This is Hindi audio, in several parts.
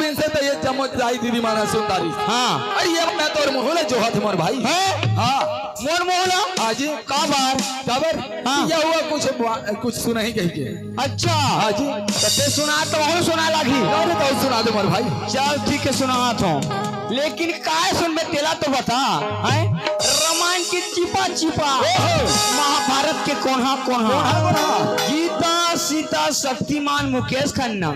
दिन से तो ये चम्मच जाई दीदी माना सुंदरी। हाँ अरे ये मैं तो मोहले जो हाथ मोर भाई है हाँ मोर मोहला हाँ जी का बार खबर हाँ। क्या हुआ कुछ सुना ही कही के। अच्छा हाँ जी ते सुना तो और सुना लगी। अरे तो सुना दे मोर भाई। चल ठीक है सुना तो लेकिन काय सुन में तेला तो बता है रामायण की चिपा चिपा महाभारत के कोन्हा कोन्हा गीता सीता शक्तिमान मुकेश खन्ना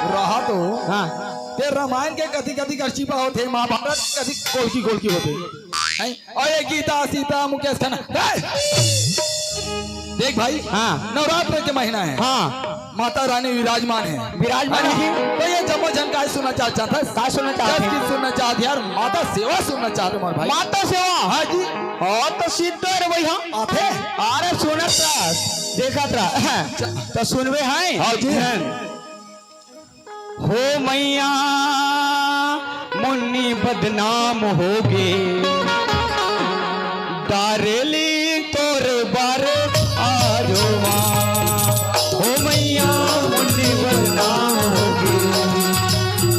रहा तो हाँ ते रामायण के कथी कथी कर छिपा होते महाभारत कथी गोल की होते हैं और ये गीता सीता मुकेश खन्ना देख भाई हाँ नवरात्र के महीना है हाँ माता रानी विराजमान है है तो ये जम्मो जन का सुनना चाहता था का सुनना चाहते हैं सुनना चाहते यार माता सेवा सुनना चाहते मोर भाई। माता सेवा हाँ जी हाँ तो सीधा रे भैया आते अरे सुनत रहा देखत रहा तो सुनबे हैं हाँ जी हो मैया मुन्नी बदनाम होगे डारेली तोर बारे आजो हो मैया मुन्नी बदनाम होगे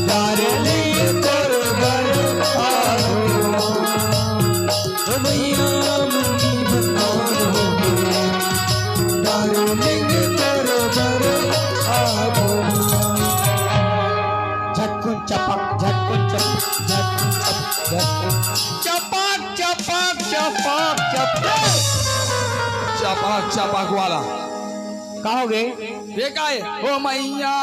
डारेली तोर बारे आजो हो मैया मुन्नी बदनाम होगे डारेली तोर बारे आजो झटकुन चपक झटकुन चपक झटकुन चपक चपक चपक चपक चपाक चपाक वाला कहोगे ये का है ओ मैया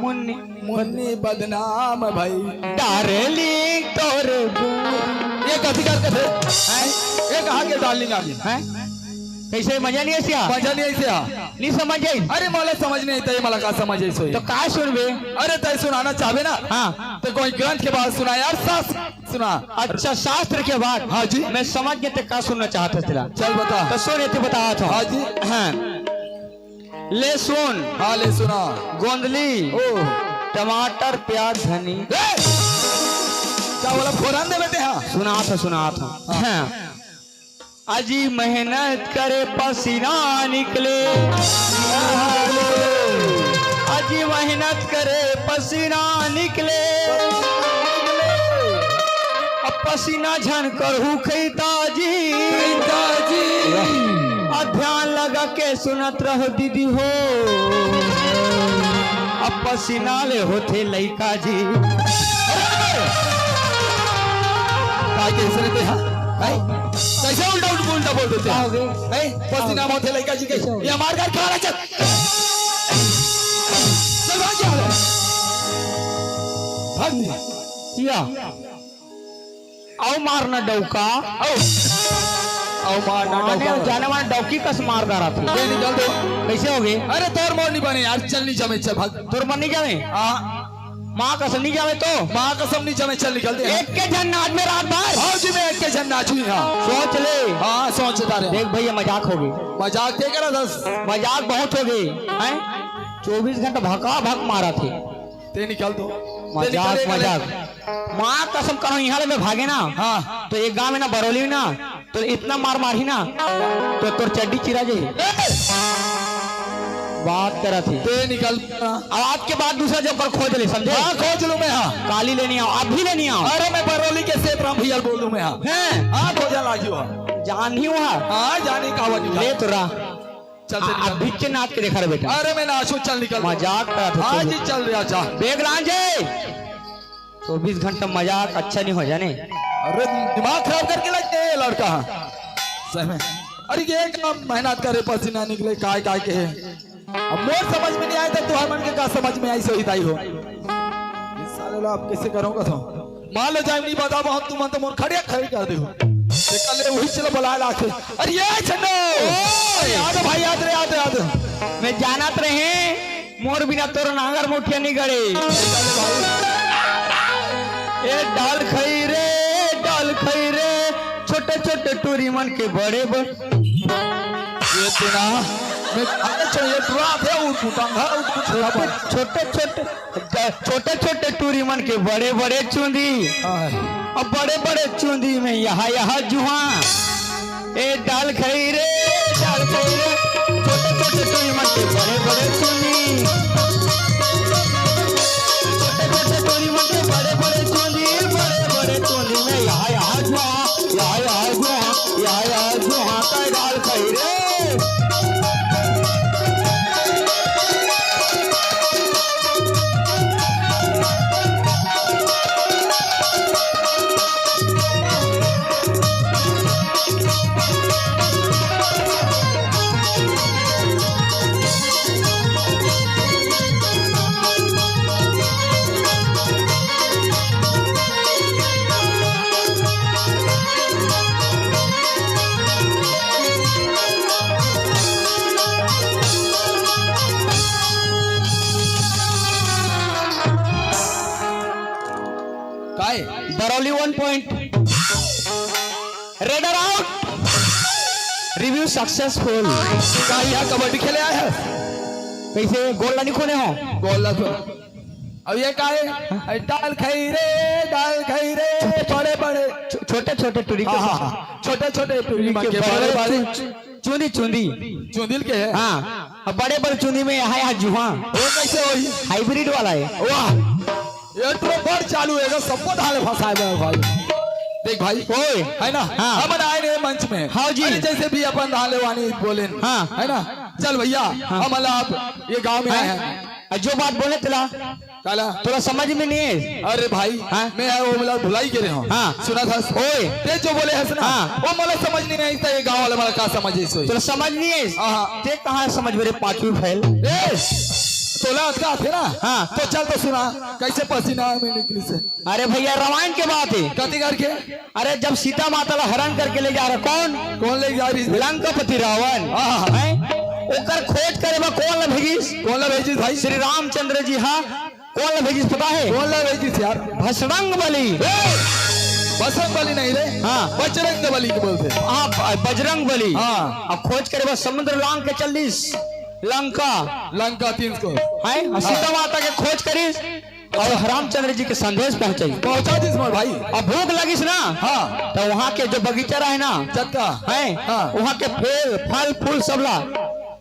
मुन्नी मुन्नी बदनाम भाई डारेली तोर ये कथी कर थे ये कहा के डार्लिंग आ गई हैं कैसे मजा नहीं ऐसे मजा नहीं ऐसे नहीं समझ आई अरे मोला समझ नहीं तय मला का समझ ऐसे तो का सुनबे अरे तय सुनाना चाहे ना हाँ तो कोई ग्रंथ के बाद सुना यार सास सुना अच्छा शास्त्र के बाद हाँ जी मैं समझ गया का सुनना चाहता था चल बता तो सुन ते बता था हाँ जी हाँ ले सुन हाँ ले सुना गोंदली ओ टमाटर प्याज धनी क्या बोला फोरन दे बेटे हाँ सुना था हाँ अजी मेहनत करे पसीना निकले अजी मेहनत करे पसीना निकले अब पसीना झन कर खैता जी ध्यान लगा के सुनत रहो दीदी हो अब पसीना ले होते लइका जी कैसे उल्टा बोल देते हैं पसीना होते लड़का जी के ये हमारे घर खा रहा चल भाग या आओ मारना डौका आओ मारना जाने वाला डौकी कस मार रहा था निकल दो कैसे हो गए अरे तोर मोर नहीं बने यार चल नहीं जमे चल भाग तोर मन नहीं जावे माँ कसम नहीं जावे तो माँ कसम नहीं जमे चल निकल दे एक के झन नाच में रात भर हाँ जी मैं एक के झन नाचू यहाँ सोच ले हाँ सोचता रहे देख भैया मजाक हो गई मजाक क्या करा दस मजाक बहुत हो गई हैं 24 घंटा भका भक मारा थे ते निकल दो मजाक माँ कसम करो यहाँ में भागे ना हाँ तो एक गाँव में ना बरौली में ना तो इतना मार मारी ना तो तोर चड्डी चिरा जाए बात करा थी ते निकल आज के बाद दूसरा जब कर खोज ले समझे हाँ खोज लूँ मैं हाँ काली लेनी आओ आप भी लेनी आओ अरे मैं बरौली के सेठ राम भैया बोल दूँ मैं हाँ हैं हाँ खोजा लागी हो जान ही हुआ हाँ जाने का हुआ ले तो रहा चल अब बीच नाच के देखा रे बेटा अरे मैं नाचू चल निकल मजाक करा था हाँ जी चल रहा जा बेग लांजे 24 घंटा मजाक अच्छा नहीं हो जाने अरे दिमाग खराब करके लगते है लड़का सही में अरे ये काम मेहनत करे पसीना निकले काय काय के अब मोर समझ में नहीं आया तो तुम्हारे मन के का समझ में आई सही ताई हो साले लो आप कैसे करोगे तो मान लो जाए नहीं बता बहुत तुम तो मोर खड़े खड़ी कर दे कल वही चलो बुला ला के अरे ये छन्नो याद भाई याद मैं जानत रहे मोर बिना तोर नांगर मुठिया नहीं गड़े ए डाल खई रे छोटे छोटे टूरी मन के बड़े बड़े ये तेरा मैं चाहिए पूरा थे छोटे छोटे टूरी मन के बड़े बड़े चूंदी और बड़े बड़े चूंदी में यहाँ जुहा ए डाल खई रे छोटे छोटे टूरी मन के बड़े बड़े चूंदी काय Barauli 1 point, raider out, review successful. का यहाँ कबड्डी खेले आए हैं? कैसे गोल नहीं खोने हो? गोल अब ये का है? दाल खाई रे बड़े बड़े छोटे छोटे टूरी के, छोटे छोटे टूरी के बड़े बड़े चूंदी चूंदी चुंदिल के है। हाँ, अब बड़े बड़े चूंदी में यहाँ जुहा वो कैसे होई? हाइब्रिड वाला है। वाह, ये तो बड़ चालू है, सबको धाले फंसाए हुए भाई। देख भाई ओए है ना, हाँ। अपन आए ने मंच में। हाँ जी। अरे जैसे भी अपन धाले वानी बोले, हाँ। है ना। चल भैया, हम आप ये गांव में आए हैं। जो बात बोले तेला काला थोड़ा समझ में नहीं है। अरे भाई हाँ? मैं वो मतलब धुलाई के रहे हूँ। हाँ। सुना था ओए ते जो बोले है ना, हाँ। वो मतलब समझ नहीं आई था। ये गांव वाले मतलब का समझ ऐसे थोड़ा समझ नहीं है। हाँ। ते कहाँ समझ मेरे पांचवी फैल। तोला का थे ना। हाँ। तो चल तो सुना कैसे पसीना में निकली से। अरे भैया रामायण के बात है। कथी करके? अरे जब सीता माता ला हरण करके ले जा रहा कौन ले जा रही? लंकापति रावण। हाँ। हैं? ओकर खोज करे बा कौन ला भेजिस? कौन ला भेजी भाई? श्री रामचंद्र जी। हाँ, कौन ला भेजिस पता है? कौन ला भेजी यार? भसरंग बली। बसंग बली नहीं रे। हाँ। बजरंग बली के बोलते। हाँ, बजरंग बली। हाँ। अब खोज करे बस समुद्र लांग के चल दिस लंका लंका 3 को है। और सीता माता के खोज करिस और रामचंद्र जी के संदेश पहुंचाई। पहुंचा दिस मोर भाई। अब भूख लगिस ना। हाँ। तो वहाँ के जो बगीचा रहे ना चक्का है, हाँ। वहाँ के पेड़ फल फूल सब ला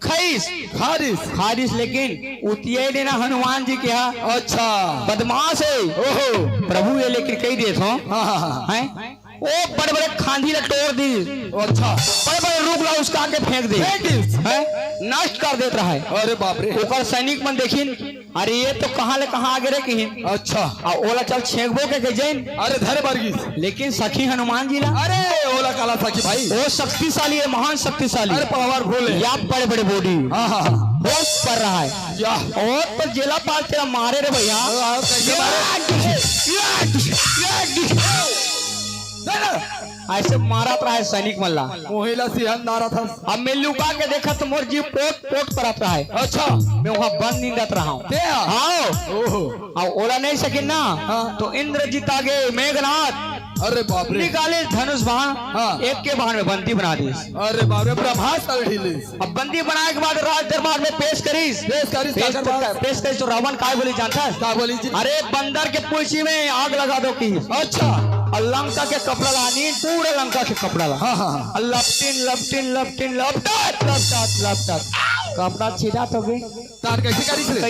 खाइस खारिस, लेकिन उतिये ने ना हनुमान जी के यहाँ। अच्छा बदमाश है। ओहो प्रभु ये लेकिन कही देत हो हाँ। हैं, वो बड़े बड़े खांधी ला तोड़ दी, अच्छा बड़े बड़े रूख ला उसका आके फेंक दे, हैं, नष्ट कर देता है। अरे बाप रे। ओकर सैनिक मन देखिन, अरे ये तो कहाँ ले कहाँ आगे रे कहीं। अच्छा और ओला चल छेकबो के जैन, अरे धरे बरगिस। लेकिन सखी हनुमान जी ला अरे ओला काला सखी भाई वो शक्तिशाली है, महान शक्तिशाली। अरे पावर भोले या बड़े बड़े बॉडी हाँ हाँ बहुत कर रहा है। या और तो जेला पाल तेरा मारे रे भैया। कैसे ऐसे मारा रहा है सैनिक मल्ला। मोहिला सिंहन नारा था। अब मैं लुका के देखा तो मोर जीव पोट पोट पर आता है। अच्छा मैं वहाँ बंद नींदत रहा हूँ। हाँ, ओहो और ओला नहीं सके ना। हाँ। तो इंद्रजीत आगे मेघनाथ अरे बाप रे। निकाले धनुष बाण। हाँ। एक के बाण में बंदी बना दी। अरे बाप रे ब्रह्मास्त्र ढीलिस। अब बंदी बनाए के बाद राज दरबार में पेश करीस। पेश करीस तो रावण काय बोली जानता है? क्या बोली जी? अरे बंदर के पुलसी में आग लगा दो की। अच्छा और लंका के कपड़ा लानी, पूरे लंका के कपड़ा ला। हाँ हाँ लपटिन लपटिन लपटिन लपटत लपटत लपटत कपड़ा छिटा तो गए। तार कैसे करी से?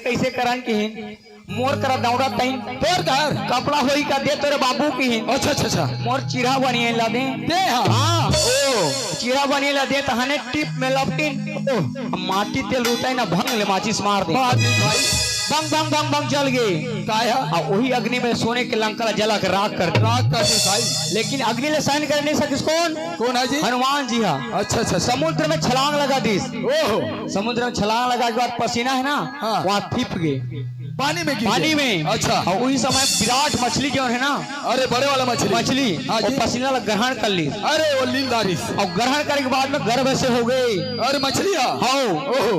कैसे करन की मोर करा दौड़ा तइन तोर कर कपड़ा होई का दे तोरे बाबू की। अच्छा अच्छा अच्छा मोर चिढ़ा बनिए ला दे दे हाँ हाँ ओ चिढ़ा बनिए ला दे तहने टिप में लपटिन माटी तेल रुताई ना भंग ले माचिस मार दे। भाई बंग बंग बंग बंग जल गए। काया और वही अग्नि में सोने के लंका जला कर राख कर दे। राग कर दी भाई। लेकिन अग्नि ले सहन कर नहीं सकिस। कौन कौन है जी? हनुमान जी। हाँ, अच्छा अच्छा समुद्र में छलांग लगा दी। ओहो समुद्र में छलांग लगा के बाद पसीना है ना हाँ। वहाँ थिप गए पानी में गिर पानी गए? में। अच्छा और उसी समय विराट मछली जो है ना, अरे बड़े वाला मछली हाँ वो जी। पसीना ग्रहण कर ली। अरे वो लीलधारी। और ग्रहण करने के बाद में गर्भ से हो गई। अरे मछली हाँ,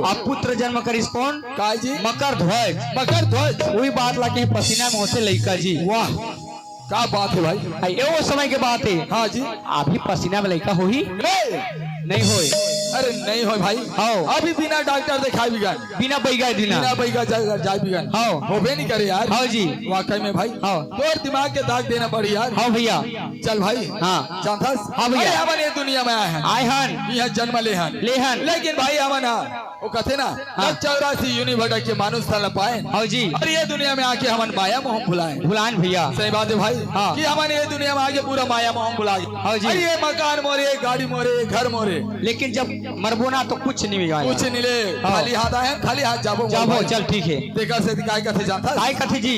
अब पुत्र जन्म करिस। कौन? काय जी? मकर ध्वज। मकर ध्वज। वही बात ला के पसीना में होते लड़का जी। वाह क्या बात है भाई। ये वो समय के बात है। हाँ जी। अभी पसीना में लड़का हो ही नहीं होए। अरे नहीं हो भाई। हाँ। अभी बिना डॉक्टर दिखाए बिगन, बिना बैगा दिना बिना बैगा जाए बिगन। हाँ। होबे नहीं करे यार। हाँ जी। वाकई में भाई। हाँ। तो दिमाग के दाग देना पड़ी यार। हाँ भैया। चल भाई। हाँ। जानथस? हाँ भैया। अरे हमन ये दुनिया में आए हैं। आए हन यहाँ जन्म लेहन लेकिन भाई हमन वो कहते ना 84 यूनिवर्सिटी के मानुष था पाए। हाँ जी। और ये दुनिया में आके हमन माया मोह भुलाए। भुलान भैया। सही बात है भाई। हाँ। कि हमन ये दुनिया में आके पूरा माया मोह भुला गए। हाँ जी। अरे ये मकान मोरे, गाड़ी मोरे, घर मोरे, लेकिन जब मरबोना तो कुछ नहीं मिलेगा। कुछ नहीं ले। हाँ। खाली हाथ आए, खाली हाथ जाबो चल ठीक है। देखा से काय कथे जानता? काय कथी जी